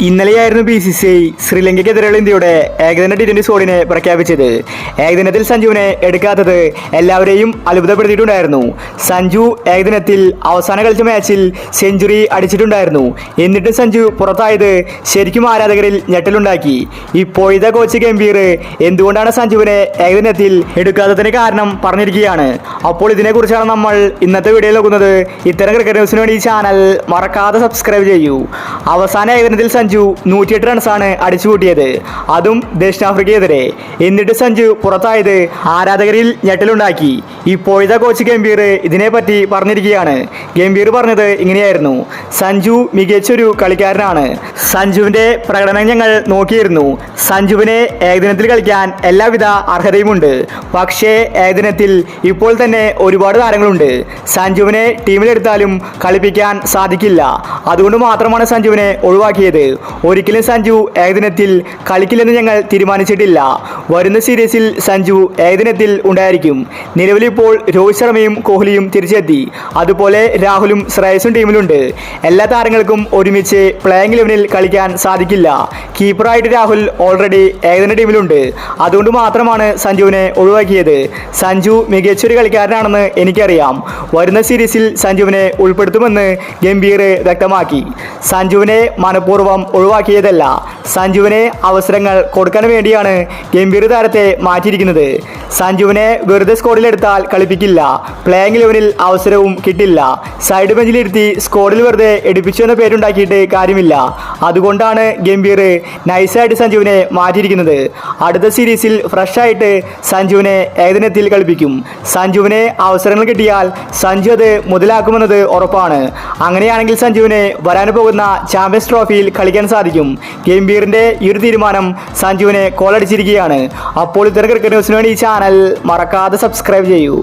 ഇന്നലെയായിരുന്നു BCCI ശ്രീലങ്കയ്ക്കെതിരെയുള്ള ഇന്ത്യയുടെ ഏകദിന T20 സ്ക്വാഡിനെ പ്രഖ്യാപിച്ചത്. ഏകദിനത്തിൽ സഞ്ജുവിനെ എടുക്കാത്തത് എല്ലാവരെയും അത്ഭുതപ്പെടുത്തിയിട്ടുണ്ടായിരുന്നു. സഞ്ജു ഏകദിനത്തിൽ അവസാന കളിച്ച മാച്ചിൽ സെഞ്ചുറി അടിച്ചിട്ടുണ്ടായിരുന്നു. എന്നിട്ട് സഞ്ജു പുറത്തായത് ശരിക്കും ആരാധകരിൽ ഞെട്ടലുണ്ടാക്കി. ഇപ്പോഴത്തെ കോച്ച് ഗംഭീർ എന്തുകൊണ്ടാണ് സഞ്ജുവിനെ ഏകദിനത്തിൽ എടുക്കാത്തതിന് കാരണം പറഞ്ഞിരിക്കുകയാണ്. അപ്പോൾ ഇതിനെക്കുറിച്ചാണ് നമ്മൾ ഇന്നത്തെ വീഡിയോയിൽ നോക്കുന്നത്. ഇത്തരം ക്രിക്കറ്റ് ന്യൂസിന് വേണ്ടി ഈ ചാനൽ മറക്കാതെ സബ്സ്ക്രൈബ് ചെയ്യൂ. അവസാന ഏകദിനത്തിൽ സഞ്ജു 108 റൺസാണ് അടിച്ചുകൂട്ടിയത്, അതും ദക്ഷിണാഫ്രിക്കയെതിരെ. എന്നിട്ട് സഞ്ജു പുറത്തായത് ആരാധകരിൽ ഞെട്ടലുണ്ടാക്കി. ഇപ്പോഴത്തെ കോച്ച് ഗംഭീർ ഇതിനെപ്പറ്റി പറഞ്ഞിരിക്കുകയാണ്. ഗംഭീർ പറഞ്ഞത് ഇങ്ങനെയായിരുന്നു: സഞ്ജു മികച്ചൊരു കളിക്കാരനാണ്. സഞ്ജുവിന്റെ പ്രകടനം ഞങ്ങൾ നോക്കിയിരുന്നു. സഞ്ജുവിനെ ഏകദിനത്തിൽ കളിക്കാൻ എല്ലാവിധ അർഹതയുമുണ്ട്. പക്ഷേ ഏകദിനത്തിൽ ഇപ്പോൾ തന്നെ ഒരുപാട് താരങ്ങളുണ്ട്. സഞ്ജുവിനെ ടീമിലെടുത്താലും കളിപ്പിക്കാൻ സാധിക്കില്ല. അതുകൊണ്ട് മാത്രമാണ് സഞ്ജുവിനെ ഒഴിവാക്കിയത്. ഒരിക്കലും സഞ്ജു ഏകദിനത്തിൽ കളിക്കില്ലെന്ന് ഞങ്ങൾ തീരുമാനിച്ചിട്ടില്ല. വരുന്ന സീരീസിൽ സഞ്ജു ഏകദിനത്തിൽ ഉണ്ടായിരിക്കും. നിലവിലിപ്പോൾ രോഹിത് ശർമ്മയും കോഹ്ലിയും തിരിച്ചെത്തി. അതുപോലെ രാഹുലും ശ്രേയസും ടീമിലുണ്ട്. എല്ലാ താരങ്ങൾക്കും ഒരുമിച്ച് പ്ലേയിങ് 11-ൽ കളിക്കാൻ സാധിക്കില്ല. കീപ്പറായിട്ട് രാഹുൽ ഓൾറെഡി ഏകദിന ടീമിലുണ്ട്. അതുകൊണ്ട് മാത്രമാണ് സഞ്ജുവിനെ ഒഴിവാക്കിയത്. സഞ്ജു മികച്ചൊരു കളിക്കാരനാണെന്ന് എനിക്കറിയാം. വരുന്ന സീരീസിൽ സഞ്ജുവിനെ ഉൾപ്പെടുത്തുമെന്ന് ഗംഭീർ വ്യക്തമാക്കി. സഞ്ജുവിനെ മനഃപൂർവ്വം ഒഴിവാക്കിയതല്ല. സഞ്ജുവിന് അവസരങ്ങൾ കൊടുക്കാൻ വേണ്ടിയാണ് ഗംഭീർ താരത്തെ മാറ്റിയിരിക്കുന്നത്. സഞ്ജുവിനെ വെറുതെ സ്ക്വാഡിലെടുത്താൽ കളിപ്പിക്കില്ല. പ്ലേയിങ് 11-ൽ അവസരവും കിട്ടില്ല. സൈഡ് ബെഞ്ചിലിരുത്തി സ്ക്വാഡിൽ വെറുതെ എടുപ്പിച്ചു എന്ന പേരുണ്ടാക്കിയിട്ട് കാര്യമില്ല. അതുകൊണ്ടാണ് ഗംഭീർ നൈസായിട്ട് സഞ്ജുവിനെ മാറ്റിയിരിക്കുന്നത്. അടുത്ത സീരീസിൽ ഫ്രഷായിട്ട് സഞ്ജുവിനെ ഏകദിനത്തിൽ കളിപ്പിക്കും. സഞ്ജുവിന് അവസരങ്ങൾ കിട്ടിയാൽ സഞ്ജു അത് മുതലാക്കുമെന്നത് ഉറപ്പാണ്. അങ്ങനെയാണെങ്കിൽ സഞ്ജുവിന് വരാൻ പോകുന്ന ചാമ്പ്യൻസ് ട്രോഫിയിൽ കളിക്കാൻ സാധിക്കും. ഗംഭീറിന്റെ ഈ ഒരു തീരുമാനം സഞ്ജുവിനെ കോളടിച്ചിരിക്കുകയാണ്. അപ്പോൾ ഇത്തരം ക്രിക്കറ്റ് ന്യൂസിന് വേണ്ടി ഈ ചാനൽ മറക്കാതെ സബ്സ്ക്രൈബ് ചെയ്യൂ.